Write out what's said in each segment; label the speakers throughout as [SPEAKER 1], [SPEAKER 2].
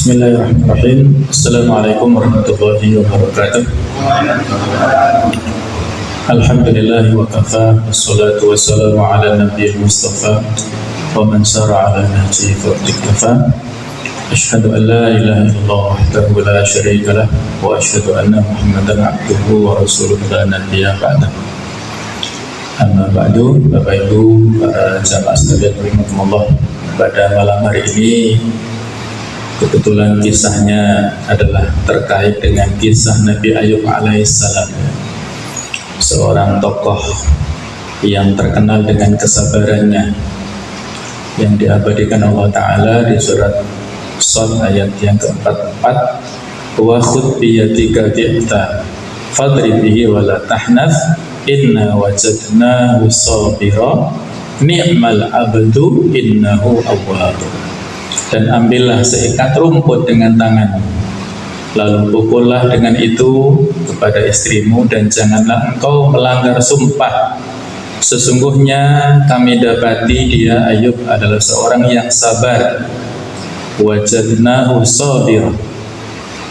[SPEAKER 1] Bismillahirrahmanirrahim. Assalamualaikum warahmatullahi wabarakatuh. Alhamdulillah wa kafa, wassalatu wassalamu ala nabiyil mustafa wa man sara ala nahjihi faqtiqtafa. Asyhadu an la ilaha illallah wahdahu la syarika lah wa asyhadu anna Muhammadan abduhu wa rasuluhu la nabiyya ba'dah. Amma ba'du, Bapak Ibu, para jamaah sekalian rahimakumullah. Pada malam hari ini kebetulan kisahnya adalah terkait dengan kisah Nabi Ayub alaihissalam, seorang tokoh yang terkenal dengan kesabarannya yang diabadikan Allah Ta'ala di surat Shad ayat yang ke-44. Wa khudh biyadika di'ta fadrib bihi wa la tahnaf inna wajadnahu sabira ni'mal abdu innahu awwab. Dan ambillah seikat rumput dengan tanganmu, lalu pukullah dengan itu kepada istrimu, dan janganlah engkau melanggar sumpah. Sesungguhnya kami dapati dia Ayub adalah seorang yang sabar. Wajadnahu sabira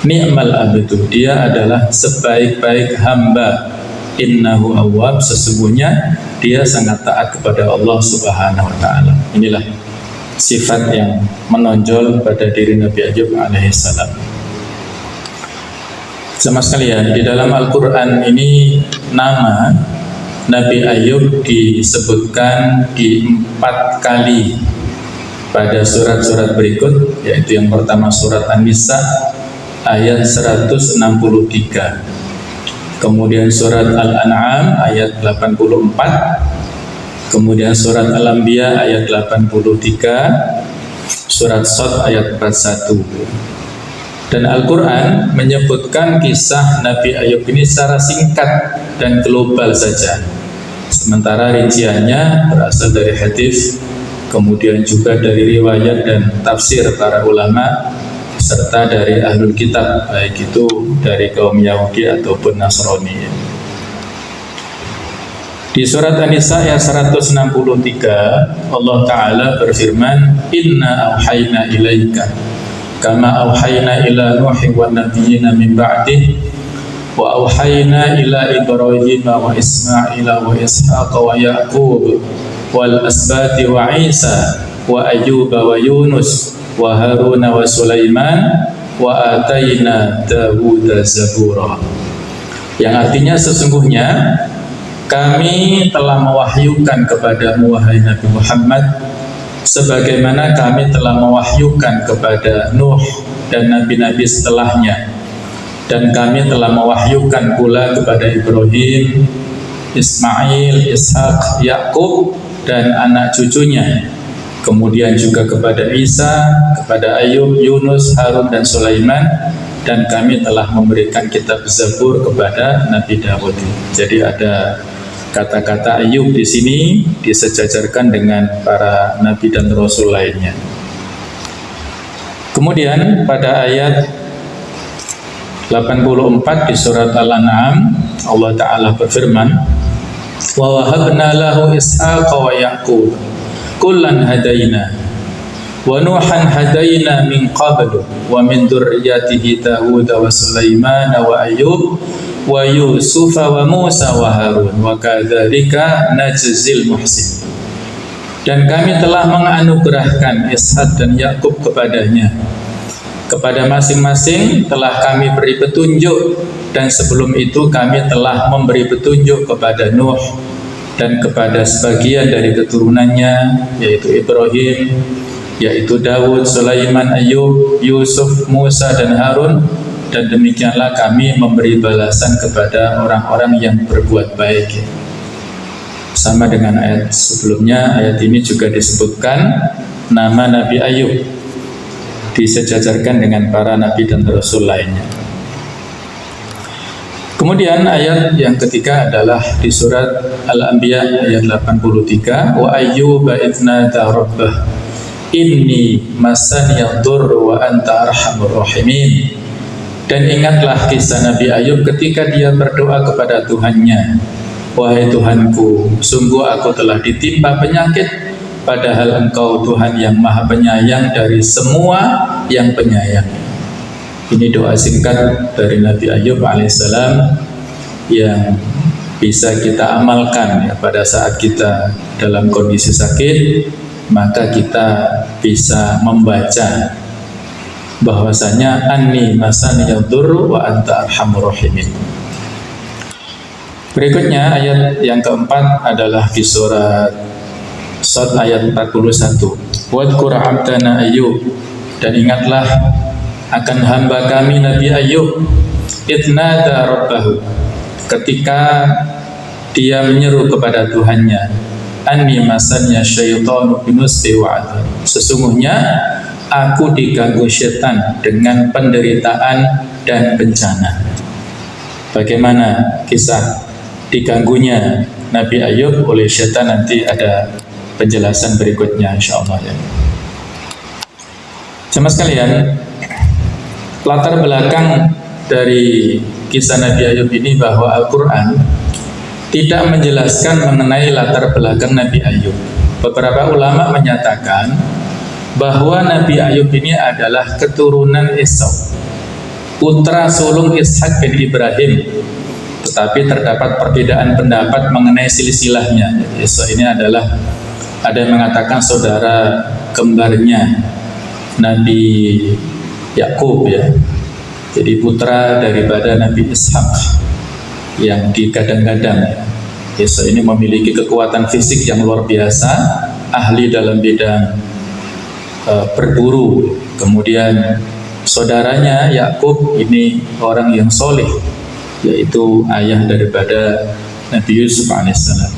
[SPEAKER 1] ni'mal abdu, dia adalah sebaik-baik hamba. Innahu awwab, sesungguhnya dia sangat taat kepada Allah Subhanahu wa Ta'ala. Inilah sifat yang menonjol pada diri Nabi Ayub alaihissalam. Sama sekalian, di dalam Al-Quran ini nama Nabi Ayub disebutkan di 4 kali pada surat-surat berikut, yaitu yang pertama surat An-Nisa ayat 163, kemudian surat Al-An'am ayat 84, kemudian surat Al-Anbiya ayat 83, surat Shad ayat 41. Dan Al-Quran menyebutkan kisah Nabi Ayub ini secara singkat dan global saja, sementara rinciannya berasal dari hadis, kemudian juga dari riwayat dan tafsir para ulama, serta dari ahlul kitab, baik itu dari kaum Yahudi ataupun Nasrani. Di surat An-Nisa ayat 163 Allah Ta'ala berfirman, Inna auhayna ilaika kama auhayna ila Nuhi wa nabiyyina min ba'dih wa auhayna ila Ibrahim wa Ismaila wa Ishaqa wa Ya'qub wal asbati wa Isa wa Ayyuba wa Yunus wa Haruna wa Sulaiman wa atayna Dawuda zabura. Yang artinya sesungguhnya kami telah mewahyukan kepadamu wahai Nabi Muhammad sebagaimana kami telah mewahyukan kepada Nuh dan nabi-nabi setelahnya, dan kami telah mewahyukan pula kepada Ibrahim, Ismail, Ishak, Ya'qub dan anak cucunya, kemudian juga kepada Isa, kepada Ayub, Yunus, Harun dan Sulaiman, dan kami telah memberikan kitab Zabur kepada Nabi Dawud. Jadi ada kata-kata Ayub di sini disejajarkan dengan para nabi dan rasul lainnya. Kemudian pada ayat 84 di surat Al-An'am Allah Ta'ala berfirman, wa wahabna lahu Ishaqa wa Ya'qub kullan hadaina wa Nuhan hadaina min qablu wa min dzurriyyatihi Dawud wa Sulaiman wa Ayyub wa Yusuf wa Musa wa Harun wa kadzalika najzil muhsin. Dan kami telah menganugerahkan Ishak dan Yakub kepadanya, kepada masing-masing telah kami beri petunjuk, dan sebelum itu kami telah memberi petunjuk kepada Nuh dan kepada sebagian dari keturunannya, yaitu Ibrahim, yaitu Dawud, Sulaiman, Ayub, Yusuf, Musa dan Harun. Dan demikianlah kami memberi balasan kepada orang-orang yang berbuat baik. Sama dengan ayat sebelumnya, ayat ini juga disebutkan nama Nabi Ayub, disejajarkan dengan para nabi dan rasul lainnya. Kemudian ayat yang ketiga adalah di surat Al-Anbiya ayat 83, wa ayyuba idznada rabbah inni masaniyad-durr wa anta arhamur rahimin. Dan ingatlah kisah Nabi Ayub ketika dia berdoa kepada Tuhannya, wahai Tuhanku, sungguh aku telah ditimpa penyakit, padahal Engkau Tuhan yang Maha Penyayang dari semua yang penyayang. Ini doa singkat dari Nabi Ayub alaihissalam yang bisa kita amalkan ya, pada saat kita dalam kondisi sakit, maka kita bisa membaca bahwasanya anni masaniyad durru wa anta arhamur rahimin. Berikutnya ayat yang keempat adalah di surat Shad ayat 41. Wadhkur 'abdana Ayyub, dan ingatlah akan hamba kami Nabi Ayyub, idnada rabbahu, ketika dia menyeru kepada Tuhannya, anni masannya syaitanu binusbi wa'adhan, sesungguhnya aku diganggu setan dengan penderitaan dan bencana. Bagaimana kisah diganggunya Nabi Ayub oleh setan, nanti ada penjelasan berikutnya insyaallah ya. Jemaah sekalian, latar belakang dari kisah Nabi Ayub ini bahwa Al-Quran tidak menjelaskan mengenai latar belakang Nabi Ayub. Beberapa ulama menyatakan bahwa Nabi Ayub ini adalah keturunan Esau, putra sulung Ishak bin Ibrahim. Tetapi terdapat perbedaan pendapat mengenai silsilahnya. Esau ini adalah, ada yang mengatakan saudara kembarnya Nabi Yakub ya. Jadi putra daripada Nabi Ishak yang digadang-gadang ya. Esau ini memiliki kekuatan fisik yang luar biasa, ahli dalam bidang berburu. Kemudian saudaranya Yakub ini orang yang soleh, yaitu ayah daripada Nabi Yusuf alaihissalam.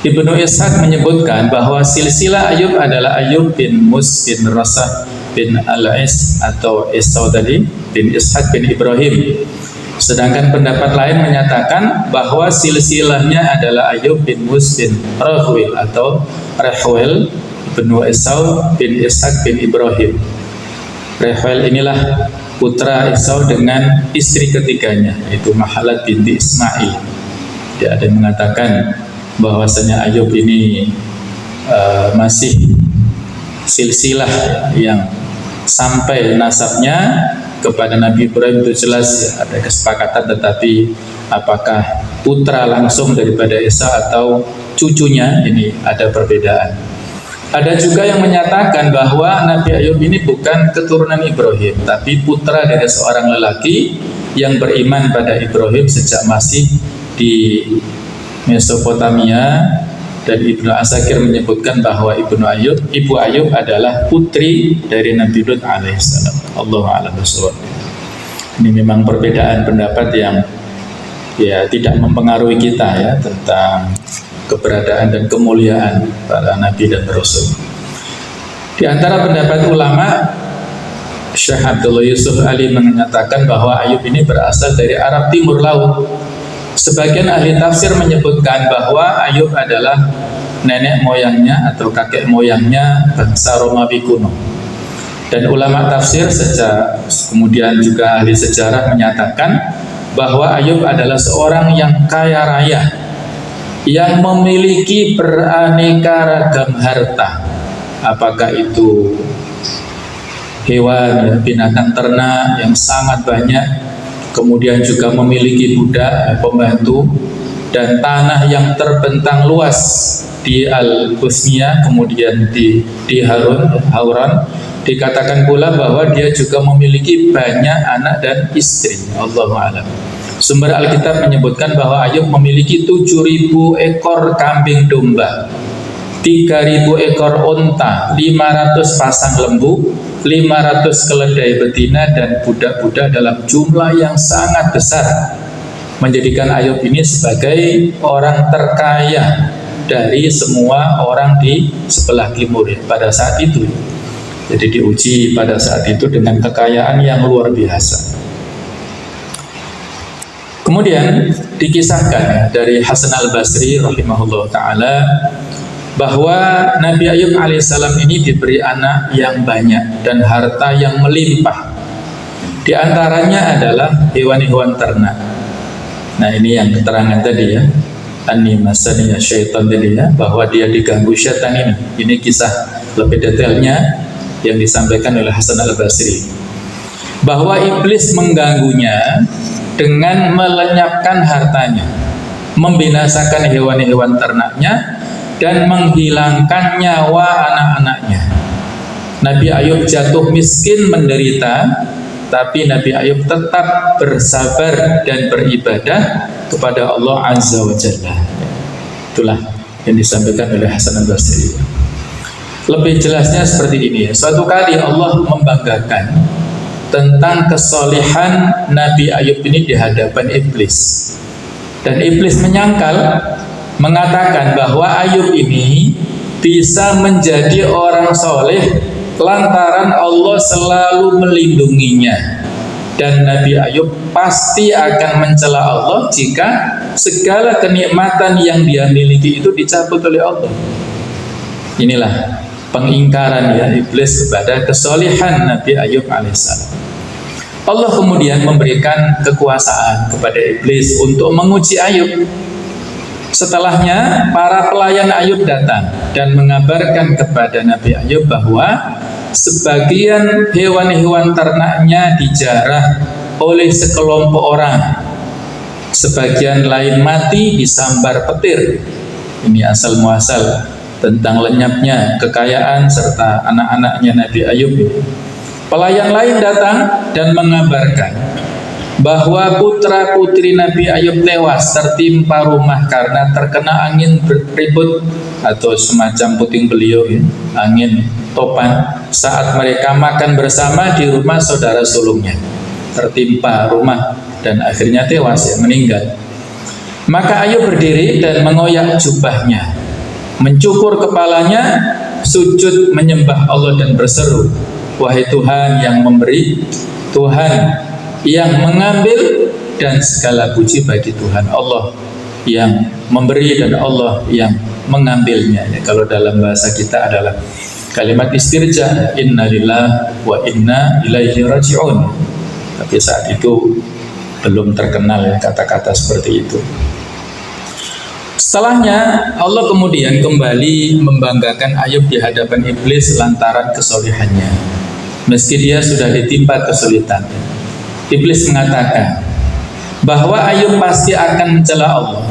[SPEAKER 1] Ibnu Ishaq menyebutkan bahwa silsilah Ayub adalah Ayub bin Mus bin Rasah bin Al-Is atau Esau tadi bin Ishaq bin Ibrahim. Sedangkan pendapat lain menyatakan bahwa silsilahnya adalah Ayub bin Mus bin Rahwil atau Rahwil bin Esau bin Ishaq bin Ibrahim. Rahwil inilah putra Esau dengan istri ketiganya, yaitu Mahalat binti Ismail. Dia ada yang mengatakan bahwasanya Ayub ini masih silsilah yang sampai nasabnya kepada Nabi Ibrahim itu jelas ya, ada kesepakatan, tetapi apakah putra langsung daripada Esau atau cucunya, ini ada perbedaan. Ada juga yang menyatakan bahwa Nabi Ayub ini bukan keturunan Ibrahim, tapi putra dari seorang lelaki yang beriman pada Ibrahim sejak masih di Mesopotamia. Dan Ibnu Asakir menyebutkan bahwa Ibu Ayub adalah putri dari Nabi Lut alaihissalam. Allahu a'lam bishawab. Ini memang perbedaan pendapat yang ya tidak mempengaruhi kita ya tentang keberadaan dan kemuliaan para nabi dan rasul. Di antara pendapat ulama, Syekh Abdullah Yusuf Ali menyatakan bahwa Ayub ini berasal dari Arab Timur Laut. Sebagian ahli tafsir menyebutkan bahwa Ayub adalah nenek moyangnya atau kakek moyangnya bangsa Romawi kuno. Dan ulama tafsir kemudian juga ahli sejarah menyatakan bahwa Ayub adalah seorang yang kaya raya, yang memiliki beraneka ragam harta. Apakah itu hewan, binatang ternak yang sangat banyak, kemudian juga memiliki budak, pembantu, dan tanah yang terbentang luas di Al-Husniyah, kemudian di Hauran. Dikatakan pula bahwa dia juga memiliki banyak anak dan istri. Allahu a'lam. Sumber Alkitab menyebutkan bahwa Ayub memiliki 7.000 ekor kambing domba, 3.000 ekor unta, 500 pasang lembu, 500 keledai betina, dan budak-budak dalam jumlah yang sangat besar, menjadikan Ayub ini sebagai orang terkaya dari semua orang di sebelah timur pada saat itu. Jadi diuji pada saat itu dengan kekayaan yang luar biasa. Kemudian dikisahkan dari Hasan al-Basri rahimahullah ta'ala bahwa Nabi Ayub alaihissalam ini diberi anak yang banyak dan harta yang melimpah. Di antaranya adalah hewan-hewan ternak. Nah, ini yang keterangan tadi ya, anni masaniya syaitan tadi ya, bahwa dia diganggu syaitan ini. Ini kisah lebih detailnya yang disampaikan oleh Hasan al-Basri. bahwa iblis mengganggunya dengan melenyapkan hartanya, membinasakan hewan-hewan ternaknya, dan menghilangkan nyawa anak-anaknya. Nabi Ayub jatuh miskin menderita, tapi Nabi Ayub tetap bersabar dan beribadah kepada Allah Azza wa Jalla. Itulah yang disampaikan oleh Hasan al-Basri. Lebih jelasnya seperti ini. Suatu kali Allah membanggakan tentang kesolehan Nabi Ayub ini di hadapan iblis. Dan iblis menyangkal, mengatakan bahwa Ayub ini bisa menjadi orang soleh lantaran Allah selalu melindunginya. Dan Nabi Ayub pasti akan mencela Allah jika segala kenikmatan yang dia miliki itu dicabut oleh Allah. Inilah pengingkaran ya iblis kepada kesolehan Nabi Ayub alaihissalam. Allah kemudian memberikan kekuasaan kepada iblis untuk menguji Ayub. Setelahnya para pelayan Ayub datang dan mengabarkan kepada Nabi Ayub bahwa sebagian hewan-hewan ternaknya dijarah oleh sekelompok orang, sebagian lain mati disambar petir. Ini asal muasal tentang lenyapnya kekayaan serta anak-anaknya Nabi Ayub. Pelayan lain datang dan mengabarkan bahwa putra-putri Nabi Ayub tewas tertimpa rumah karena terkena angin ribut atau semacam puting beliung, ya, angin topan, saat mereka makan bersama di rumah saudara sulungnya. Tertimpa rumah dan akhirnya tewas, ya, meninggal. Maka Ayub berdiri dan mengoyak jubahnya, mencukur kepalanya, sujud menyembah Allah dan berseru, "Wahai Tuhan yang memberi, Tuhan yang mengambil, dan segala puji bagi Tuhan Allah yang memberi dan Allah yang mengambilnya." Ya, kalau dalam bahasa kita adalah kalimat istirja, inna lillahi wa inna ilaihi raji'un. Tapi saat itu belum terkenal ya kata-kata seperti itu. Setelahnya Allah kemudian kembali membanggakan Ayub di hadapan iblis lantaran kesolehannya, meski dia sudah ditimpa kesulitan. Iblis mengatakan bahwa Ayub pasti akan mencela Allah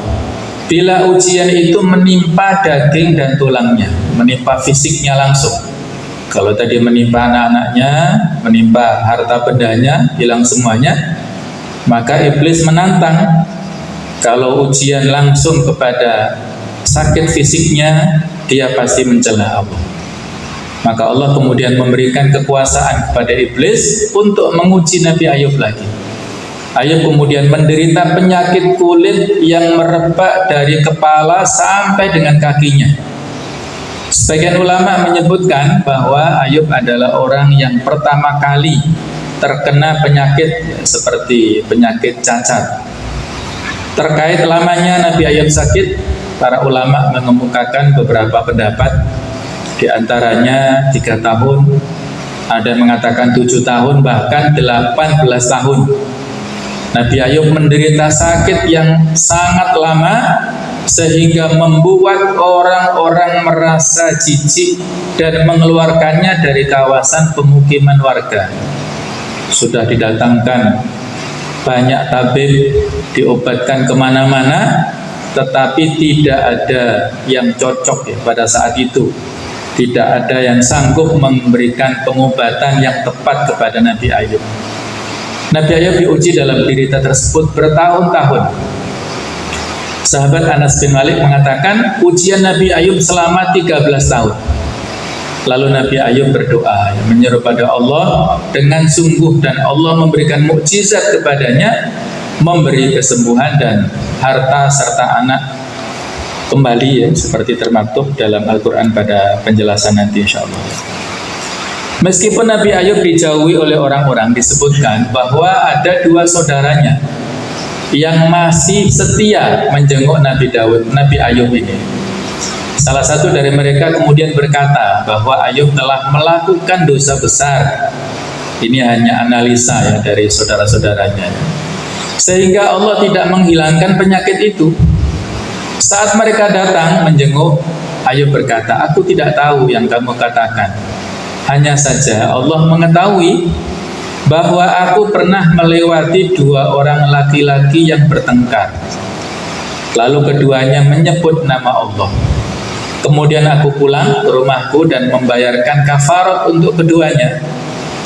[SPEAKER 1] bila ujian itu menimpa daging dan tulangnya, menimpa fisiknya langsung. Kalau tadi menimpa anak-anaknya, menimpa harta bendanya, hilang semuanya, maka iblis menantang kalau ujian langsung kepada sakit fisiknya, dia pasti mencela Allah. Maka Allah kemudian memberikan kekuasaan kepada iblis untuk menguji Nabi Ayub lagi. Ayub kemudian menderita penyakit kulit yang merebak dari kepala sampai dengan kakinya. Sebagian ulama menyebutkan bahwa Ayub adalah orang yang pertama kali terkena penyakit seperti penyakit cacat. Terkait lamanya Nabi Ayub sakit, para ulama mengemukakan beberapa pendapat. Di antaranya 3 tahun, ada yang mengatakan 7 tahun, bahkan 18 tahun. Nabi Ayub menderita sakit yang sangat lama sehingga membuat orang-orang merasa jijik dan mengeluarkannya dari kawasan pemukiman warga. Sudah didatangkan banyak tabib, diobatkan kemana-mana, tetapi tidak ada yang cocok ya pada saat itu. Tidak ada yang sanggup memberikan pengobatan yang tepat kepada Nabi Ayub. Nabi Ayub diuji dalam derita tersebut bertahun-tahun. Sahabat Anas bin Malik mengatakan ujian Nabi Ayub selama 13 tahun. Lalu Nabi Ayub berdoa, menyeru pada Allah dengan sungguh, dan Allah memberikan mukjizat kepadanya, memberi kesembuhan dan harta serta anak kembali, ya, seperti termaktub dalam Al-Quran pada penjelasan nanti insyaallah. Meskipun Nabi Ayub dijauhi oleh orang-orang, disebutkan bahwa ada 2 saudaranya yang masih setia menjenguk Nabi Ayub ini. Salah satu dari mereka kemudian berkata bahwa Ayub telah melakukan dosa besar. Ini hanya analisa ya dari saudara-saudaranya. Sehingga Allah tidak menghilangkan penyakit itu. Saat mereka datang menjenguk, Ayub berkata, "Aku tidak tahu yang kamu katakan. Hanya saja Allah mengetahui bahwa aku pernah melewati dua orang laki-laki yang bertengkar. Lalu keduanya menyebut nama Allah. Kemudian aku pulang ke rumahku dan membayarkan kafarat untuk keduanya,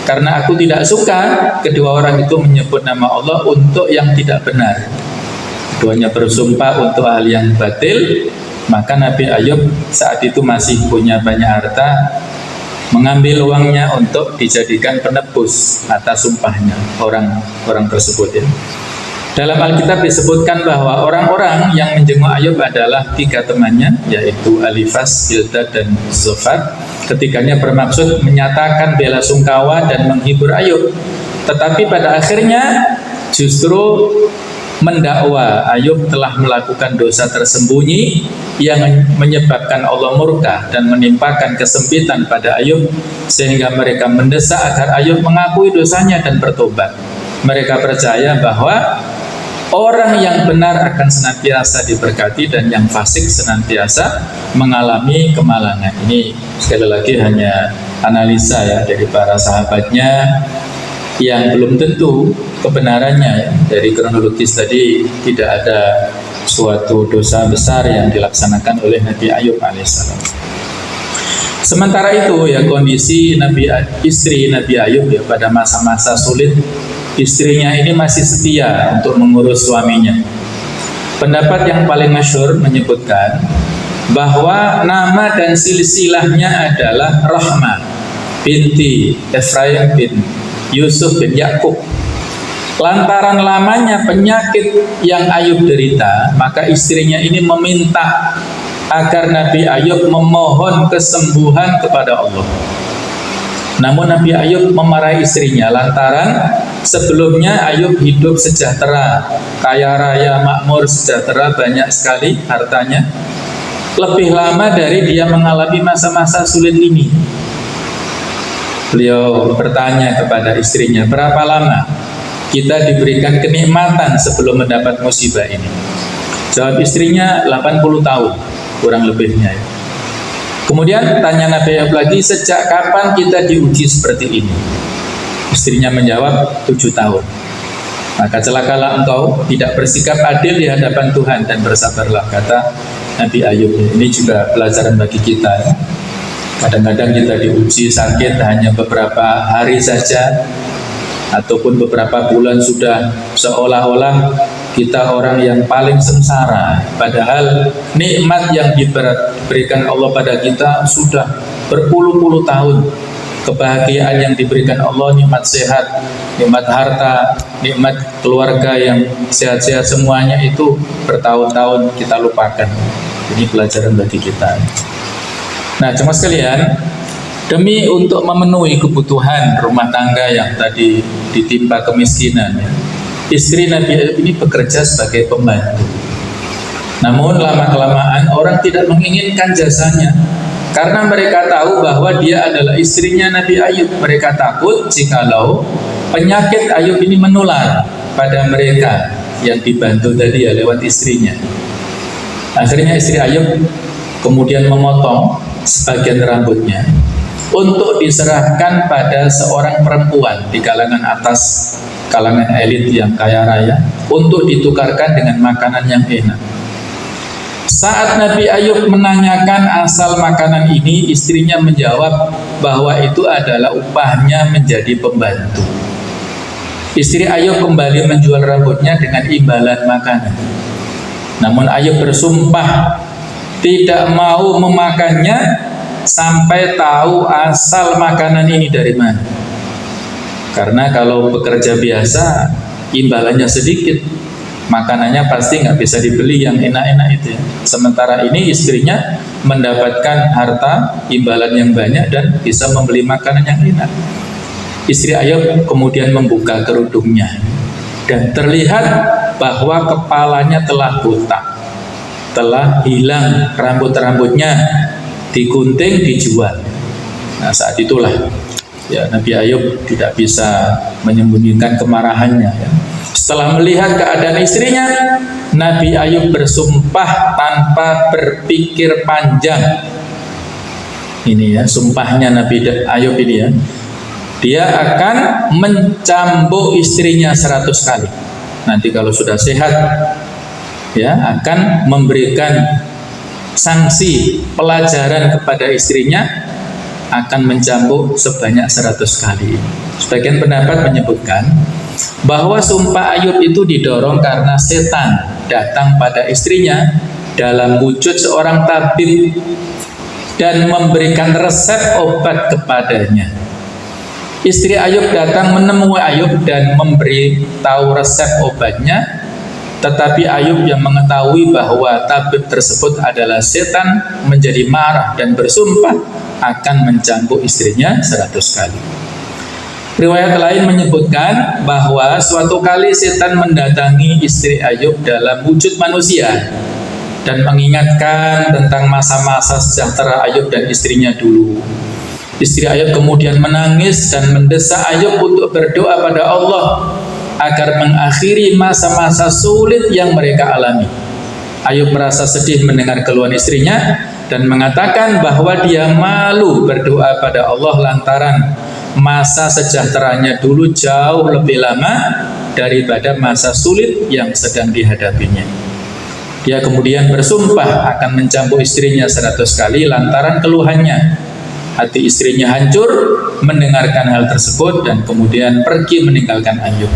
[SPEAKER 1] karena aku tidak suka kedua orang itu menyebut nama Allah untuk yang tidak benar. Keduanya bersumpah untuk hal yang batil. Maka Nabi Ayub saat itu masih punya banyak harta, mengambil uangnya untuk dijadikan penebus atas sumpahnya orang tersebut ya. Dalam Alkitab disebutkan bahwa orang-orang yang menjenguk Ayub adalah tiga temannya, yaitu Alifas, Bildad, dan Zofar. Ketiganya bermaksud menyatakan bela sungkawa dan menghibur Ayub, tetapi pada akhirnya justru mendakwa Ayub telah melakukan dosa tersembunyi yang menyebabkan Allah murka dan menimpakan kesempitan pada Ayub, sehingga mereka mendesak agar Ayub mengakui dosanya dan bertobat. Mereka percaya bahwa orang yang benar akan senantiasa diberkati dan yang fasik senantiasa mengalami kemalangan. Ini sekali lagi hanya analisa ya dari para sahabatnya yang belum tentu kebenarannya ya. Dari kronologis tadi tidak ada suatu dosa besar yang dilaksanakan oleh Nabi Ayub alaihissalam. Sementara itu ya, kondisi istri Nabi Ayub ya pada masa-masa sulit, istrinya ini masih setia untuk mengurus suaminya. Pendapat yang paling masyhur menyebutkan bahwa nama dan silsilahnya adalah Rahmah binti Efraim bin Yusuf bin Yakub. Lantaran lamanya penyakit yang Ayub derita, maka istrinya ini meminta agar Nabi Ayub memohon kesembuhan kepada Allah. Namun Nabi Ayub memarahi istrinya lantaran sebelumnya Ayub hidup sejahtera, kaya raya, makmur, sejahtera, banyak sekali hartanya, lebih lama dari dia mengalami masa-masa sulit ini. Beliau bertanya kepada istrinya, berapa lama kita diberikan kenikmatan sebelum mendapat musibah ini? Jawab istrinya, 80 tahun kurang lebihnya. Kemudian tanya Nabi Ayub lagi, sejak kapan kita diuji seperti ini? Istrinya menjawab, 7 tahun. Maka celakalah engkau tidak bersikap adil di hadapan Tuhan dan bersabarlah, kata Nabi Ayub. Ini juga pelajaran bagi kita ya. Kadang-kadang kita diuji sakit hanya beberapa hari saja, ataupun beberapa bulan sudah seolah-olah kita orang yang paling sengsara, padahal nikmat yang diberikan Allah pada kita sudah berpuluh-puluh tahun. Kebahagiaan yang diberikan Allah, nikmat sehat, nikmat harta, nikmat keluarga yang sehat-sehat, semuanya itu bertahun-tahun kita lupakan. Ini pelajaran bagi kita. Nah, cuma sekalian, demi untuk memenuhi kebutuhan rumah tangga yang tadi ditimpa kemiskinan ya, istri Nabi Ayub ini bekerja sebagai pembantu. Namun lama-kelamaan orang tidak menginginkan jasanya, karena mereka tahu bahwa dia adalah istrinya Nabi Ayub. Mereka takut jikalau penyakit Ayub ini menular pada mereka yang dibantu tadi ya lewat istrinya. Akhirnya istri Ayub kemudian memotong sebagian rambutnya untuk diserahkan pada seorang perempuan di kalangan atas, kalangan elit yang kaya raya, untuk ditukarkan dengan makanan yang enak. Saat Nabi Ayub menanyakan asal makanan ini, istrinya menjawab bahwa itu adalah upahnya menjadi pembantu. Istri Ayub kembali menjual rambutnya dengan imbalan makanan. Namun Ayub bersumpah tidak mau memakannya sampai tahu asal makanan ini dari mana. Karena kalau bekerja biasa imbalannya sedikit, makanannya pasti nggak bisa dibeli yang enak-enak itu ya. Sementara ini istrinya mendapatkan harta imbalan yang banyak dan bisa membeli makanan yang enak. Istri Ayub kemudian membuka kerudungnya dan terlihat bahwa kepalanya telah botak, telah hilang rambut-rambutnya, digunting, dijual. Nah, saat itulah ya Nabi Ayub tidak bisa menyembunyikan kemarahannya ya. Setelah melihat keadaan istrinya, Nabi Ayub bersumpah tanpa berpikir panjang. Ini ya sumpahnya Nabi Ayub ini ya. Dia akan mencambuk istrinya 100 kali. Nanti kalau sudah sehat, ya, akan memberikan sanksi pelajaran kepada istrinya, akan mencambuk sebanyak 100 kali. Sebagian pendapat menyebutkan bahwa sumpah Ayub itu didorong karena setan datang pada istrinya dalam wujud seorang tabib dan memberikan resep obat kepadanya. Istri Ayub datang menemui Ayub dan memberi tahu resep obatnya, tetapi Ayub yang mengetahui bahwa tabib tersebut adalah setan menjadi marah dan bersumpah akan mencambuk istrinya 100 kali. Riwayat lain menyebutkan bahwa suatu kali setan mendatangi istri Ayub dalam wujud manusia dan mengingatkan tentang masa-masa sejahtera Ayub dan istrinya dulu. Istri Ayub kemudian menangis dan mendesak Ayub untuk berdoa pada Allah agar mengakhiri masa-masa sulit yang mereka alami. Ayub merasa sedih mendengar keluhan istrinya dan mengatakan bahwa dia malu berdoa pada Allah lantaran masa sejahteranya dulu jauh lebih lama daripada masa sulit yang sedang dihadapinya. Dia kemudian bersumpah akan mencambuk istrinya 100 kali lantaran keluhannya. Hati istrinya hancur mendengarkan hal tersebut dan kemudian pergi meninggalkan Ayub.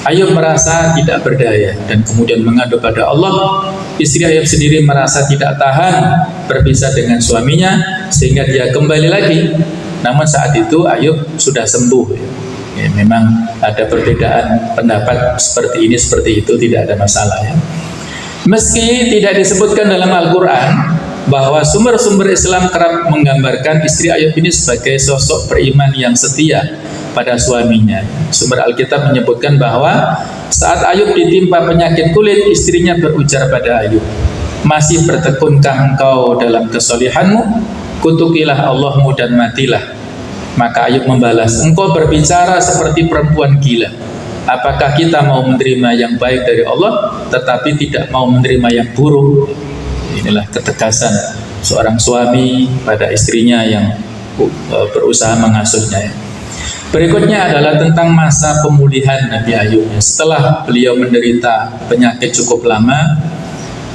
[SPEAKER 1] Ayub merasa tidak berdaya dan kemudian mengadu pada Allah. Istri Ayub sendiri merasa tidak tahan berpisah dengan suaminya sehingga dia kembali lagi. Namun saat itu Ayub sudah sembuh. Ya, memang ada perbedaan pendapat seperti ini seperti itu, tidak ada masalah ya. Meski tidak disebutkan dalam Al-Quran bahwa sumber-sumber Islam kerap menggambarkan istri Ayub ini sebagai sosok beriman yang setia pada suaminya. Sumber Alkitab menyebutkan bahwa saat Ayub ditimpa penyakit kulit, istrinya berujar pada Ayub, "Masih bertekunkah engkau dalam kesolihanmu? Kutukilah Allahmu dan matilah." Maka Ayub membalas, "Engkau berbicara seperti perempuan gila. Apakah kita mau menerima yang baik dari Allah tetapi tidak mau menerima yang buruk?" Inilah ketegasan seorang suami pada istrinya yang berusaha mengasuhnya. Berikutnya adalah tentang masa pemulihan Nabi Ayub. Setelah beliau menderita penyakit cukup lama,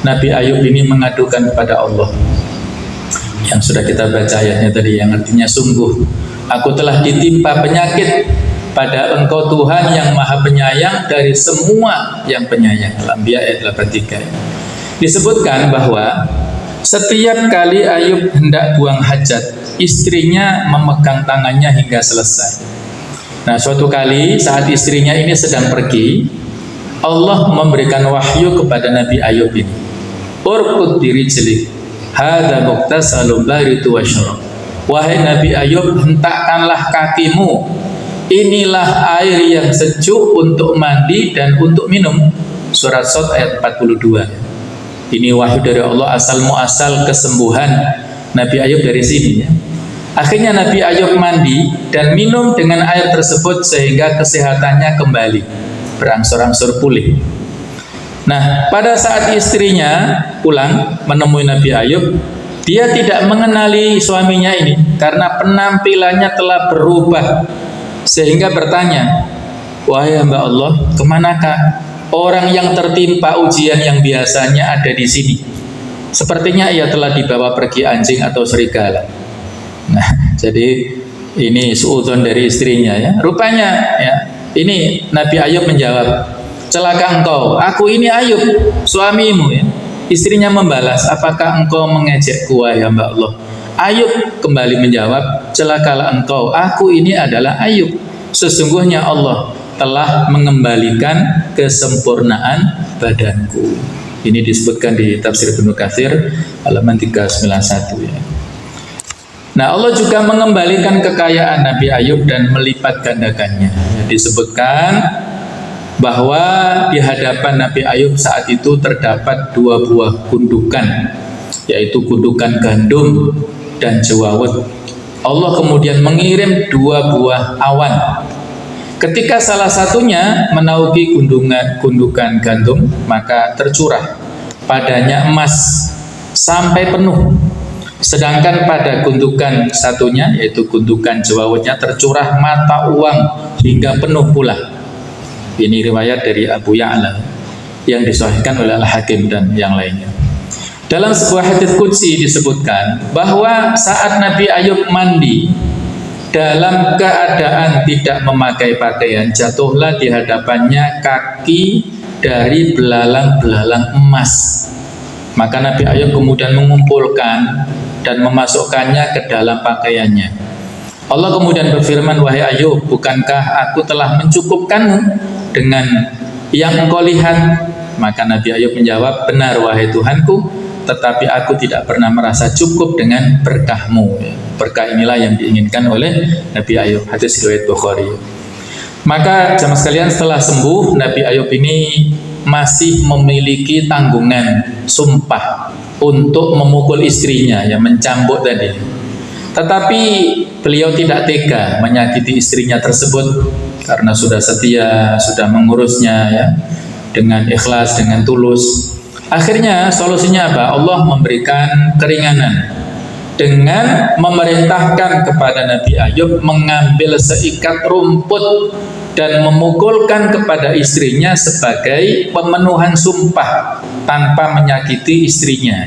[SPEAKER 1] Nabi Ayub ini mengadukan kepada Allah. Yang sudah kita baca ayatnya tadi, yang artinya sungguh aku telah ditimpa penyakit pada Engkau Tuhan yang Maha Penyayang dari semua yang penyayang. Al-Anbiya ayat 83. Disebutkan bahwa setiap kali Ayub hendak buang hajat, istrinya memegang tangannya hingga selesai. Nah, suatu kali saat istrinya ini sedang pergi, Allah memberikan wahyu kepada Nabi Ayub ini. Urkud dirijlik, hadza muqtasalun baridu wasyrab. Wahai Nabi Ayub, hentakkanlah kakimu. Inilah air yang sejuk untuk mandi dan untuk minum. Surat Shad ayat 42. Ini wahyu dari Allah, asal muasal kesembuhan Nabi Ayub dari sini ya. Akhirnya Nabi Ayub mandi dan minum dengan air tersebut sehingga kesehatannya kembali, berangsur-angsur pulih. Nah, pada saat istrinya pulang menemui Nabi Ayub, dia tidak mengenali suaminya ini karena penampilannya telah berubah, sehingga bertanya, "Wahai hamba Allah, kemanakah orang yang tertimpa ujian yang biasanya ada di sini? Sepertinya ia telah dibawa pergi anjing atau serigala." Nah, jadi ini suudzon dari istrinya ya. Rupanya ya, ini Nabi Ayub menjawab, "Celaka engkau, aku ini Ayub, suamimu ya." Istrinya membalas, "Apakah engkau mengejekku wahai hamba Allah?" Ayub kembali menjawab, "Celakalah engkau, aku ini adalah Ayub. Sesungguhnya Allah telah mengembalikan kesempurnaan badanku." Ini disebutkan di tafsir Ibnu Katsir halaman 391 ya. Nah, Allah juga mengembalikan kekayaan Nabi Ayub dan melipat gandakannya. Disebutkan bahwa di hadapan Nabi Ayub saat itu terdapat 2 buah gundukan, yaitu gundukan gandum dan jewawut. Allah kemudian mengirim 2 buah awan. Ketika salah satunya menaungi gundukan gandum, maka tercurah padanya emas sampai penuh. Sedangkan pada gundukan satunya, yaitu gundukan jewawutnya, tercurah mata uang hingga penuh pula. Ini riwayat dari Abu Ya'la yang disahihkan oleh Al-Hakim dan yang lainnya. Dalam sebuah hadits qudsi disebutkan bahwa saat Nabi Ayub mandi dalam keadaan tidak memakai pakaian, jatuhlah di hadapannya kaki dari belalang-belalang emas. Maka Nabi Ayub kemudian mengumpulkan dan memasukkannya ke dalam pakaiannya. Allah kemudian berfirman, wahai Ayub, bukankah aku telah mencukupkanmu dengan yang engkau lihat? Maka Nabi Ayub menjawab, benar wahai Tuhanku, tetapi aku tidak pernah merasa cukup dengan berkahmu. Berkah inilah yang diinginkan oleh Nabi Ayub. Hadis riwayat Bukhari. Maka jamaah sekalian, setelah sembuh, Nabi Ayub ini masih memiliki tanggungan sumpah untuk memukul istrinya, yang mencambuk tadi. Tetapi beliau tidak tega menyakiti istrinya tersebut karena sudah setia, sudah mengurusnya ya, dengan ikhlas, dengan tulus. Akhirnya solusinya apa? Allah memberikan keringanan dengan memerintahkan kepada Nabi Ayub mengambil seikat rumput dan memukulkan kepada istrinya sebagai pemenuhan sumpah tanpa menyakiti istrinya.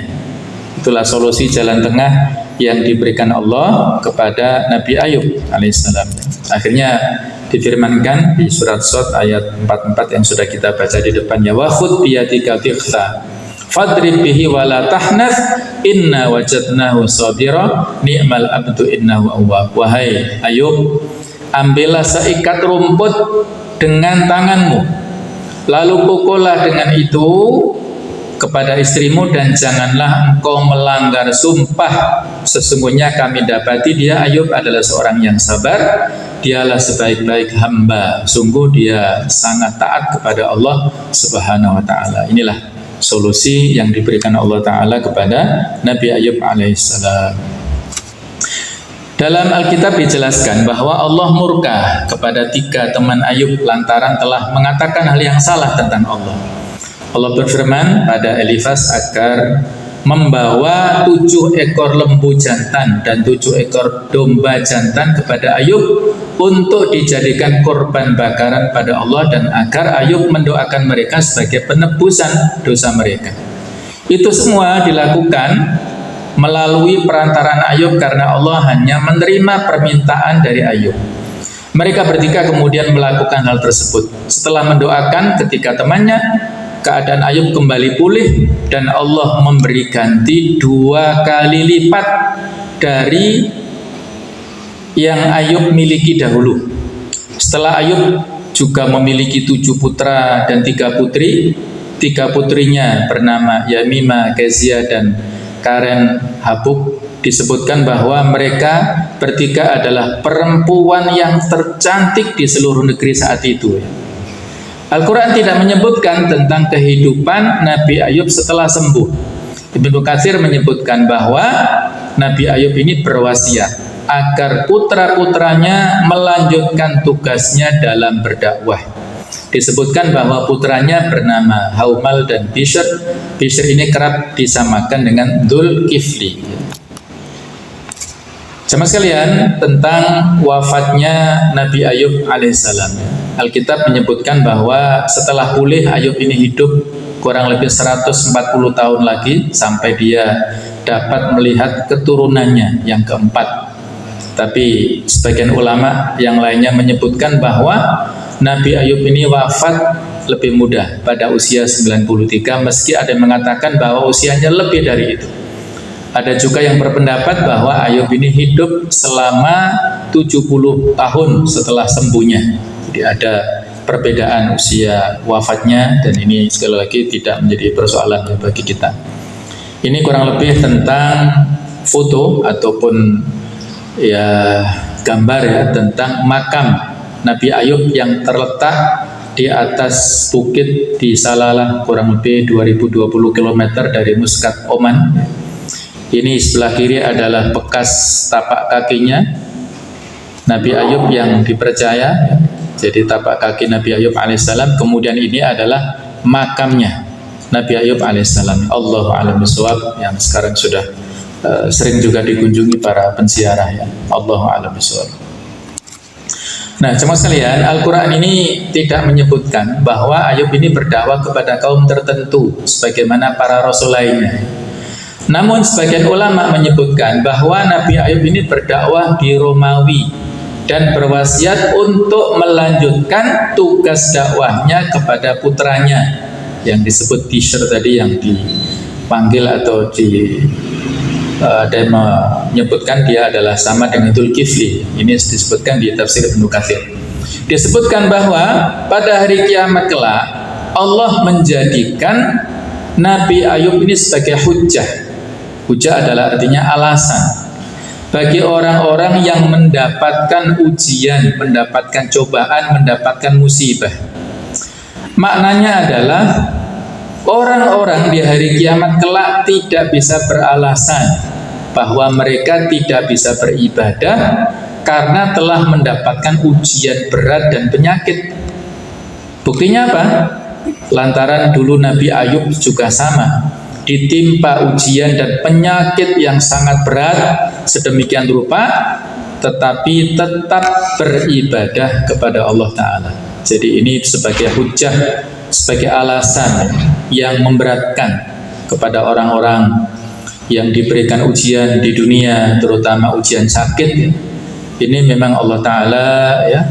[SPEAKER 1] Itulah solusi jalan tengah yang diberikan Allah kepada Nabi Ayub alaihissalam. Akhirnya difirmankan di surat Shad ayat 44 yang sudah kita baca di depannya, wa khudh biyadika tighsa fadrib bihi wa la tahnath inna wajadnahu sabira ni'mal abdu innahu awwab. Wahai Ayub, ambillah seikat rumput dengan tanganmu, lalu pukullah dengan itu kepada istrimu dan janganlah engkau melanggar sumpah. Sesungguhnya kami dapati dia Ayub adalah seorang yang sabar, dialah sebaik-baik hamba, sungguh dia sangat taat kepada Allah Subhanahu wa taala. Inilah solusi yang diberikan Allah taala kepada Nabi Ayub alaihissalam. Dalam Alkitab dijelaskan bahwa Allah murka kepada 3 teman Ayub lantaran telah mengatakan hal yang salah tentang Allah. Allah berfirman pada Elifaz agar membawa 7 ekor lembu jantan dan 7 ekor domba jantan kepada Ayub untuk dijadikan korban bakaran pada Allah dan agar Ayub mendoakan mereka sebagai penebusan dosa mereka. Itu semua dilakukan melalui perantaraan Ayub karena Allah hanya menerima permintaan dari Ayub. Mereka bertiga kemudian melakukan hal tersebut. Setelah mendoakan ketika temannya, keadaan Ayub kembali pulih dan Allah memberi ganti 2 kali lipat dari yang Ayub miliki dahulu. Setelah Ayub juga memiliki 7 putra dan 3 putri. 3 putrinya bernama Yamimah, Kezia, dan Karen Habuk. Disebutkan bahwa mereka bertiga adalah perempuan yang tercantik di seluruh negeri saat itu. Al-Quran tidak menyebutkan tentang kehidupan Nabi Ayub setelah sembuh. Ibnu Katsir menyebutkan bahwa Nabi Ayub ini berwasiat agar putra-putranya melanjutkan tugasnya dalam berdakwah. Disebutkan bahwa putranya bernama Haumal dan Bishr. Bishr ini kerap disamakan dengan Dzulkifli. Jemaah sekalian, tentang wafatnya Nabi Ayub alaihissalam, Alkitab menyebutkan bahwa setelah pulih Ayub ini hidup kurang lebih 140 tahun lagi sampai dia dapat melihat keturunannya yang keempat. Tapi sebagian ulama yang lainnya menyebutkan bahwa Nabi Ayub ini wafat lebih muda pada usia 93, meski ada yang mengatakan bahwa usianya lebih dari itu. Ada juga yang berpendapat bahwa Ayub ini hidup selama 70 tahun setelah sembuhnya. Jadi ada perbedaan usia wafatnya, dan ini sekali lagi tidak menjadi persoalan bagi kita. Ini kurang lebih tentang foto ataupun ya gambar ya tentang makam Nabi Ayub yang terletak di atas bukit di Salalah, kurang lebih 2020 km dari Muscat, Oman. Ini sebelah kiri adalah bekas tapak kakinya Nabi Ayub yang dipercaya. Jadi tapak kaki Nabi Ayub alaihissalam. Kemudian ini adalah makamnya Nabi Ayub alaihissalam. Allahu a'lam bishawab, yang sekarang sudah sering juga dikunjungi para penziarah ya. Allahu a'lam bishawab. Nah, jemaah sekalian, Al-Quran ini tidak menyebutkan bahwa Ayub ini berdakwah kepada kaum tertentu sebagaimana para rasul lainnya. Namun sebagian ulama menyebutkan bahwa Nabi Ayub ini berdakwah di Romawi dan berwasiat untuk melanjutkan tugas dakwahnya kepada putranya yang disebut Bishr tadi, yang dipanggil atau ada yang menyebutkan dia adalah sama dengan Dzulkifli. Ini disebutkan di tafsir Ibnu Katsir. Disebutkan bahwa pada hari kiamat kelak Allah menjadikan Nabi Ayub ini sebagai hujjah. Hujjah adalah artinya alasan bagi orang-orang yang mendapatkan ujian, mendapatkan cobaan, mendapatkan musibah. Maknanya adalah orang-orang di hari kiamat kelak tidak bisa beralasan bahwa mereka tidak bisa beribadah karena telah mendapatkan ujian berat dan penyakit. Buktinya apa? Lantaran dulu Nabi Ayub juga sama, ditimpa ujian dan penyakit yang sangat berat sedemikian rupa, tetapi tetap beribadah kepada Allah Ta'ala. Jadi ini sebagai hujjah, sebagai alasan yang memberatkan kepada orang-orang yang diberikan ujian di dunia, terutama ujian sakit. Ini memang Allah Ta'ala ya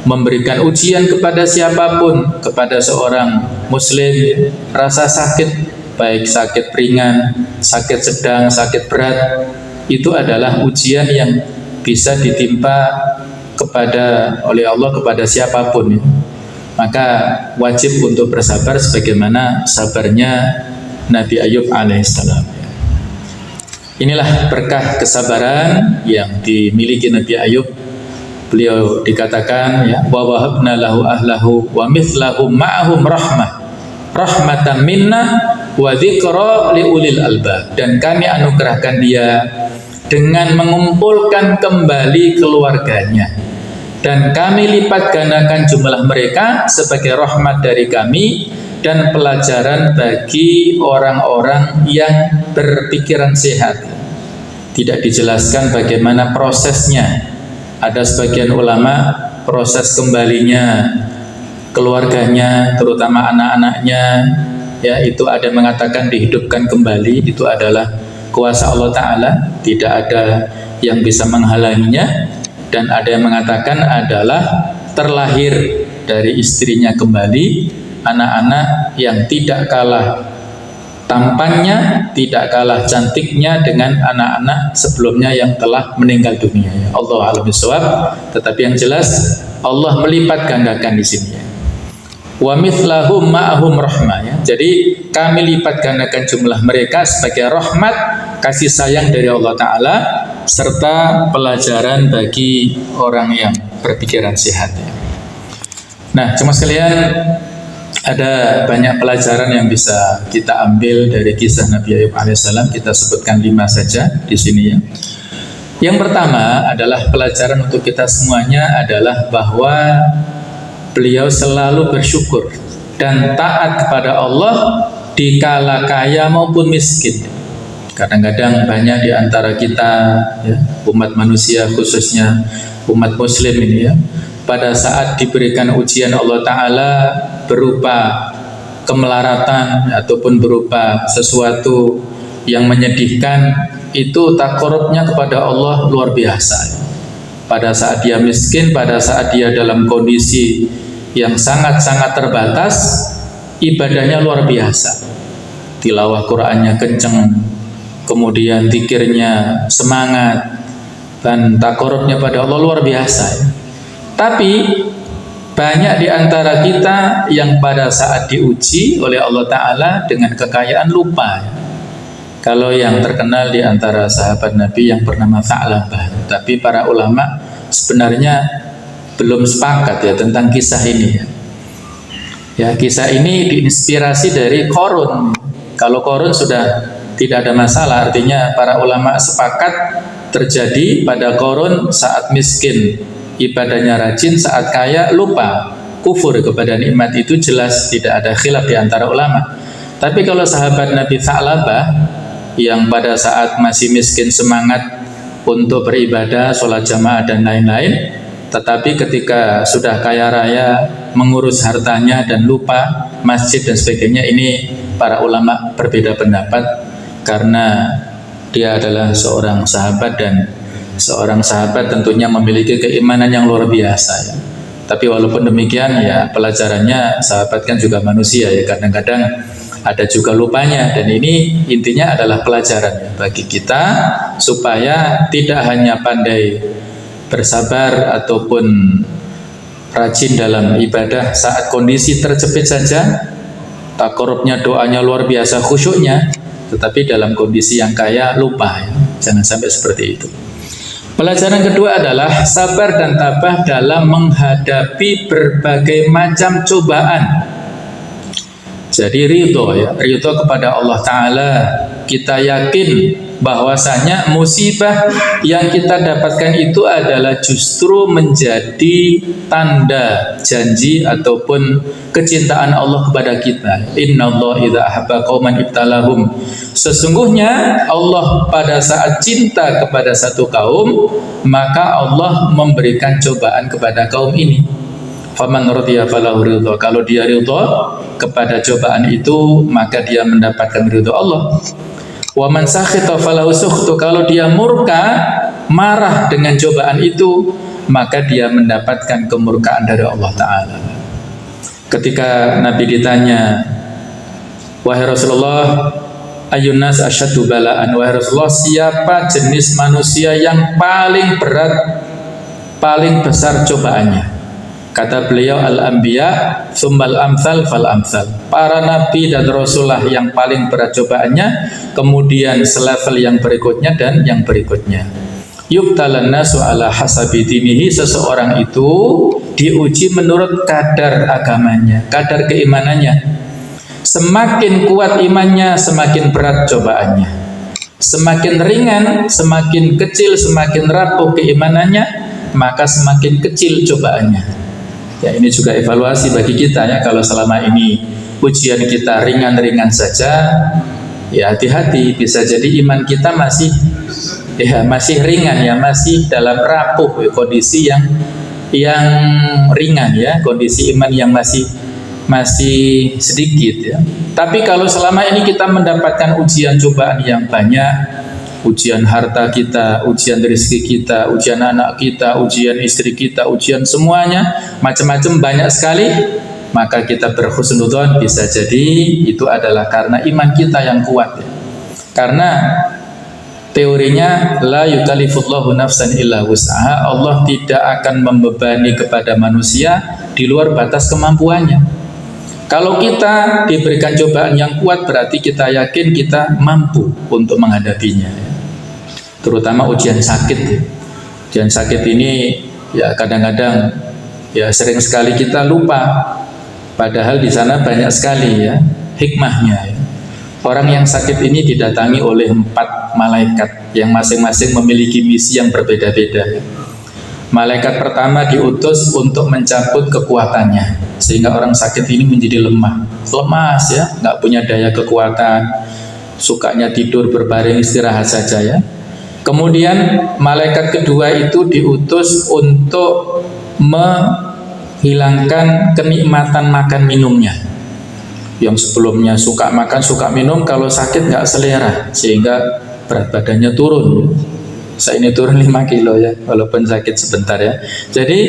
[SPEAKER 1] memberikan ujian kepada siapapun, kepada seorang muslim, rasa sakit, baik sakit ringan, sakit sedang, sakit berat, itu adalah ujian yang bisa ditimpa oleh Allah kepada siapapun ya. Maka wajib untuk bersabar sebagaimana sabarnya Nabi Ayub alaihissalam. Inilah berkah kesabaran yang dimiliki Nabi Ayub. Beliau dikatakan ya, wa wahabna lahu ahlahu wa mithlahum ma'ahum rahmatan minna wa dzikra liulil albab. Dan kami anugerahkan dia dengan mengumpulkan kembali keluarganya, dan kami lipat gandakan jumlah mereka sebagai rahmat dari kami dan pelajaran bagi orang-orang yang berpikiran sehat. Tidak dijelaskan bagaimana prosesnya. Ada sebagian ulama proses kembalinya keluarganya, terutama anak-anaknya, ya itu ada yang mengatakan dihidupkan kembali, itu adalah kuasa Allah Ta'ala, tidak ada yang bisa menghalanginya. Dan ada yang mengatakan adalah terlahir dari istrinya kembali anak-anak yang tidak kalah tampannya, tidak kalah cantiknya dengan anak-anak sebelumnya yang telah meninggal dunia. Allah a'lam bishawab. Tetapi yang jelas Allah melipat gandakan di sini. Wa mithlahum ma'ahum rahmah ya. Jadi kami lipat gandakan jumlah mereka sebagai rahmat, kasih sayang dari Allah Ta'ala, serta pelajaran bagi orang yang berpikiran sehat ya. Nah, cuma sekalian, ada banyak pelajaran yang bisa kita ambil dari kisah Nabi Ayub alaihissalam. Kita sebutkan 5 saja di sini ya. Yang pertama adalah pelajaran untuk kita semuanya adalah bahwa beliau selalu bersyukur dan taat kepada Allah di kala kaya maupun miskin. Kadang-kadang banyak di antara kita ya, umat manusia khususnya umat muslim ini ya, pada saat diberikan ujian Allah Ta'ala berupa kemelaratan ataupun berupa sesuatu yang menyedihkan, itu takarubnya kepada Allah luar biasa. Pada saat dia miskin, pada saat dia dalam kondisi yang sangat-sangat terbatas, ibadahnya luar biasa. Tilawah Qur'annya kenceng, kemudian zikirnya semangat, dan takarubnya pada Allah luar biasa ya. Tapi banyak di antara kita yang pada saat diuji oleh Allah Ta'ala dengan kekayaan lupa ya. Kalau yang terkenal di antara sahabat Nabi yang bernama Tha'labah, tapi para ulama sebenarnya belum sepakat ya tentang kisah ini ya. Ya, kisah ini diinspirasi dari Qarun. Kalau Qarun sudah tidak ada masalah, artinya para ulama sepakat terjadi pada Qarun saat miskin, ibadahnya rajin, saat kaya lupa, kufur kepada nikmat, itu jelas tidak ada khilaf di antara ulama. Tapi kalau sahabat Nabi Tha'labah yang pada saat masih miskin semangat untuk beribadah, sholat jamaah dan lain-lain, tetapi ketika sudah kaya raya mengurus hartanya dan lupa masjid dan sebagainya. Ini para ulama berbeda pendapat, karena dia adalah seorang sahabat, dan seorang sahabat tentunya memiliki keimanan yang luar biasa ya. Tapi walaupun demikian ya, pelajarannya sahabat kan juga manusia ya, kadang-kadang ada juga lupanya, dan ini intinya adalah pelajaran ya, bagi kita supaya tidak hanya pandai bersabar ataupun rajin dalam ibadah saat kondisi terjepit saja, takorubnya, doanya luar biasa, khusyuknya, tetapi dalam kondisi yang kaya lupa ya. Jangan sampai seperti itu. Pelajaran kedua adalah sabar dan tabah dalam menghadapi berbagai macam cobaan. Jadi ridho ya, ridho kepada Allah Ta'ala. Kita yakin bahwasanya musibah yang kita dapatkan itu adalah justru menjadi tanda janji ataupun kecintaan Allah kepada kita. Innallaha idza ahabba qauman ibtalahum. Sesungguhnya Allah pada saat cinta kepada satu kaum, maka Allah memberikan cobaan kepada kaum ini. Faman radiya falahu ridha. Kalau dia ridha kepada cobaan itu, maka dia mendapatkan ridha Allah. Wa man sakhita falahu sukhtu. Kalau dia murka, marah dengan cobaan itu, maka dia mendapatkan kemurkaan dari Allah Ta'ala. Ketika Nabi ditanya, wahai Rasulullah, ayyun nas asyaddu bala'an, wahai Rasulullah, siapa jenis manusia yang paling berat, paling besar cobaannya? Kata beliau, al-anbiya tsummal amsal fal amsal. Para nabi dan rasulullah yang paling berat cobaannya, kemudian selevel yang berikutnya dan yang berikutnya. Yubtalan nasu ala hasabi dinihi. Seseorang itu diuji menurut kadar agamanya, kadar keimanannya. Semakin kuat imannya, semakin berat cobaannya. Semakin ringan, semakin kecil, semakin rapuh keimanannya, maka semakin kecil cobaannya. Ya, ini juga evaluasi bagi kita ya. Kalau selama ini ujian kita ringan-ringan saja, ya hati-hati, bisa jadi iman kita masih ringan ya, masih dalam rapuh ya, kondisi yang ringan ya, kondisi iman yang masih sedikit ya. Tapi kalau selama ini kita mendapatkan ujian cobaan yang banyak, ujian harta kita, ujian rezeki kita, ujian anak kita, ujian istri kita, ujian semuanya, macam-macam banyak sekali, maka kita berhusnudzon, bisa jadi itu adalah karena iman kita yang kuat ya. Karena teorinya la yukallifullahu nafsan illa wus'aha, Allah tidak akan membebani kepada manusia di luar batas kemampuannya. Kalau kita diberikan cobaan yang kuat, berarti kita yakin kita mampu untuk menghadapinya ya. Terutama ujian sakit ya. Ujian sakit ini ya kadang-kadang ya sering sekali kita lupa, padahal di sana banyak sekali ya hikmahnya ya. Orang yang sakit ini didatangi oleh 4 malaikat yang masing-masing memiliki misi yang berbeda-beda ya. Malaikat pertama diutus untuk mencabut kekuatannya, sehingga orang sakit ini menjadi lemas ya, nggak punya daya kekuatan, sukanya tidur berbaring istirahat saja ya. Kemudian malaikat kedua itu diutus untuk menghilangkan kenikmatan makan minumnya. Yang sebelumnya suka makan, suka minum, kalau sakit nggak selera, sehingga berat badannya turun. Saya ini turun 5 kilo ya, walaupun sakit sebentar ya. Jadi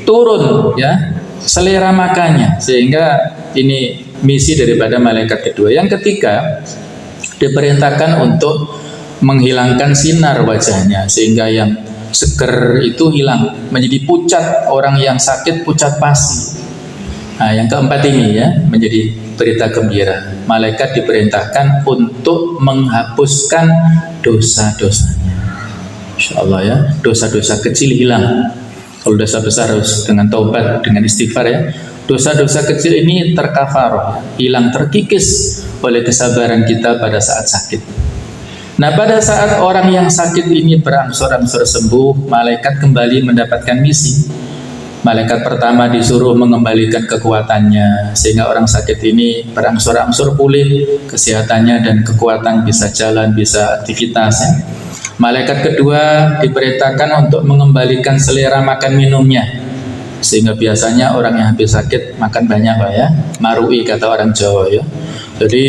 [SPEAKER 1] turun ya selera makannya, sehingga ini misi daripada malaikat kedua. Yang ketiga, diperintahkan untuk menghilangkan sinar wajahnya, sehingga yang seger itu hilang, menjadi pucat. Orang yang sakit pucat pasi. Nah, yang keempat ini ya menjadi berita gembira. Malaikat diperintahkan untuk menghapuskan dosa-dosanya. Insyaallah ya, dosa-dosa kecil hilang. Kalau dosa besar harus dengan taubat, dengan istighfar ya. Dosa-dosa kecil ini terkafarah, hilang, terkikis oleh kesabaran kita pada saat sakit. Nah, pada saat orang yang sakit ini berangsur-angsur sembuh, malaikat kembali mendapatkan misi. Malaikat pertama disuruh mengembalikan kekuatannya sehingga orang sakit ini berangsur-angsur pulih kesehatannya dan kekuatan, bisa jalan, bisa aktivitas ya. Malaikat kedua diperintahkan untuk mengembalikan selera makan minumnya, sehingga biasanya orang yang habis sakit makan banyak Pak ya, marui kata orang Jawa ya. Jadi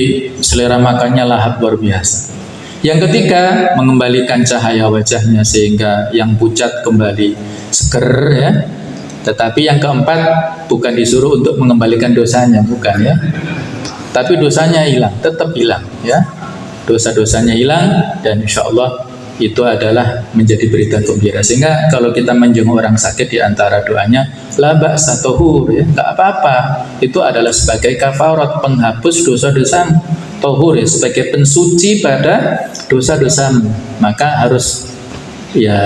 [SPEAKER 1] selera makannya lahap luar biasa. Yang ketiga, mengembalikan cahaya wajahnya sehingga yang pucat kembali seger ya. Tetapi yang keempat, bukan disuruh untuk mengembalikan dosanya, bukan ya. Tapi dosanya hilang, tetap hilang ya. Dosa-dosanya hilang dan insya Allah itu adalah menjadi berita gembira. Sehingga kalau kita menjenguk orang sakit, di antara doanya la ba'sa tahur ya, enggak apa-apa. Itu adalah sebagai kafarat, penghapus dosa-dosa, tahur ya, sebagai pensuci pada dosa-dosamu. Maka harus ya,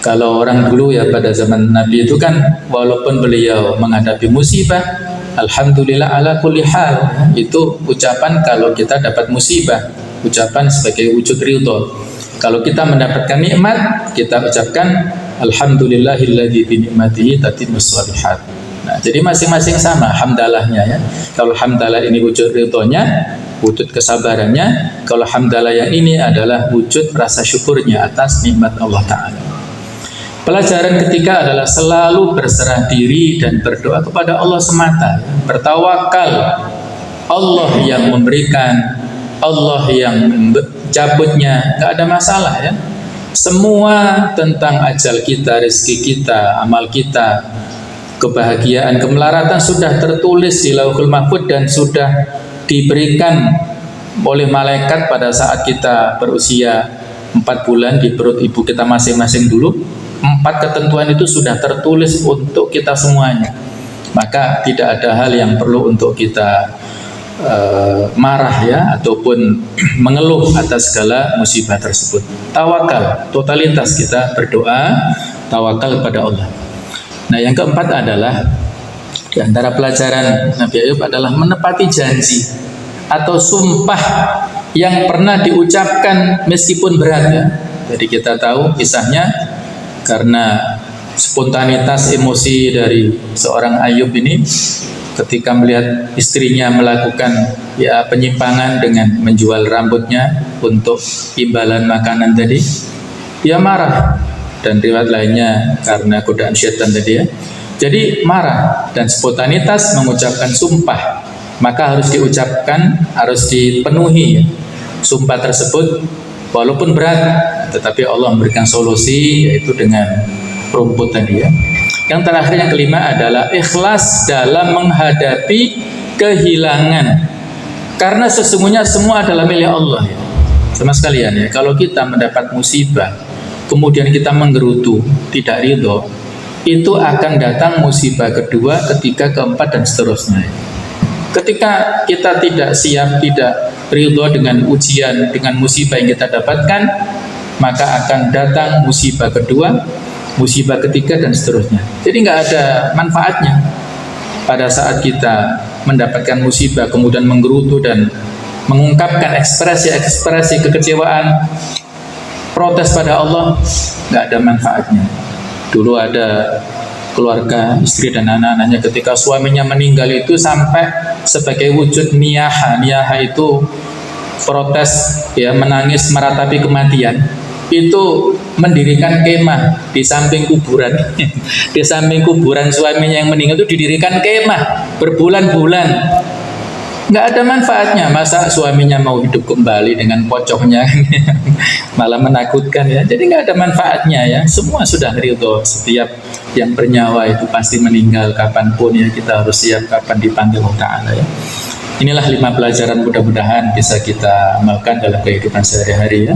[SPEAKER 1] kalau orang dulu ya pada zaman Nabi itu kan walaupun beliau menghadapi musibah, alhamdulillah ala kulli hal, itu ucapan kalau kita dapat musibah, ucapan sebagai wujud ridho. Kalau kita mendapatkan nikmat, kita ucapkan alhamdulillahilladzi bi ni'matihi tatimmus shalihat. Nah, jadi masing-masing sama hamdalahnya ya. Kalau hamdalah ini wujud ridhonya, wujud kesabarannya. Kalau hamdalah yang ini adalah wujud rasa syukurnya atas nikmat Allah Ta'ala. Pelajaran ketiga adalah selalu berserah diri dan berdoa kepada Allah semata, bertawakal. Allah yang memberikan, Allah yang cabutnya, nggak ada masalah ya. Semua tentang ajal kita, rezeki kita, amal kita, kebahagiaan, kemelaratan sudah tertulis di Lauhul Mahfuz dan sudah diberikan oleh malaikat pada saat kita berusia 4 bulan di perut ibu kita masing-masing dulu. 4 ketentuan itu sudah tertulis untuk kita semuanya. Maka tidak ada hal yang perlu untuk kita marah ya, ataupun mengeluh atas segala musibah tersebut. Tawakal, totalitas kita berdoa, tawakal kepada Allah. Nah, yang keempat adalah di antara pelajaran Nabi Ayub adalah menepati janji atau sumpah yang pernah diucapkan meskipun berat ya. Jadi kita tahu kisahnya, karena spontanitas emosi dari seorang Ayub ini ketika melihat istrinya melakukan ya penyimpangan dengan menjual rambutnya untuk imbalan makanan tadi, dia marah. Dan riwayat lainnya karena godaan syaitan tadi ya. Jadi marah dan spontanitas mengucapkan sumpah, maka harus diucapkan, harus dipenuhi ya, sumpah tersebut walaupun berat, tetapi Allah memberikan solusi, yaitu dengan rumput tadi ya. Yang terakhir, yang kelima adalah ikhlas dalam menghadapi kehilangan, karena sesungguhnya semua adalah milik Allah ya. Sama sekalian ya, kalau kita mendapat musibah kemudian kita menggerutu, tidak ridho, itu akan datang musibah kedua, ketiga, keempat dan seterusnya. Ketika kita tidak siap, tidak ridho dengan ujian, dengan musibah yang kita dapatkan, maka akan datang musibah kedua, musibah ketiga dan seterusnya. Jadi nggak ada manfaatnya pada saat kita mendapatkan musibah kemudian menggerutu dan mengungkapkan ekspresi kekecewaan, protes pada Allah, nggak ada manfaatnya. Dulu ada keluarga, istri dan anak-anaknya, ketika suaminya meninggal itu sampai sebagai wujud niyaha. Niyaha itu protes ya, menangis meratapi kematian. Itu mendirikan kemah di samping kuburan. Di samping kuburan suaminya yang meninggal itu didirikan kemah berbulan-bulan. Nggak ada manfaatnya. Masa suaminya mau hidup kembali dengan pocongnya? Malah menakutkan ya. Jadi nggak ada manfaatnya ya. Semua sudah ridho. Setiap yang bernyawa itu pasti meninggal kapanpun ya. Kita harus siap kapan dipanggil Allah Ta'ala ya. Inilah 5 pelajaran, mudah-mudahan bisa kita amalkan dalam kehidupan sehari-hari ya.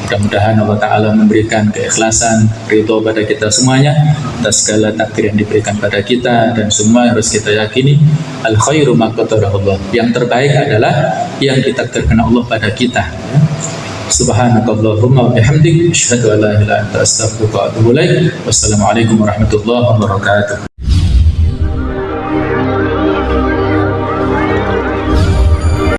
[SPEAKER 1] Mudah-mudahan Allah Ta'ala memberikan keikhlasan, ridho pada kita semuanya atas segala takdir yang diberikan pada kita, dan semua harus kita yakini al khairu ma qadarahullah. Yang terbaik adalah yang ditakdirkan Allah pada kita ya. Subhanakallahumma wa bihamdik, asyhadu an la ilaha illa anta, astaghfiruka wa atubu ilaik. Wassalamualaikum warahmatullahi wabarakatuh.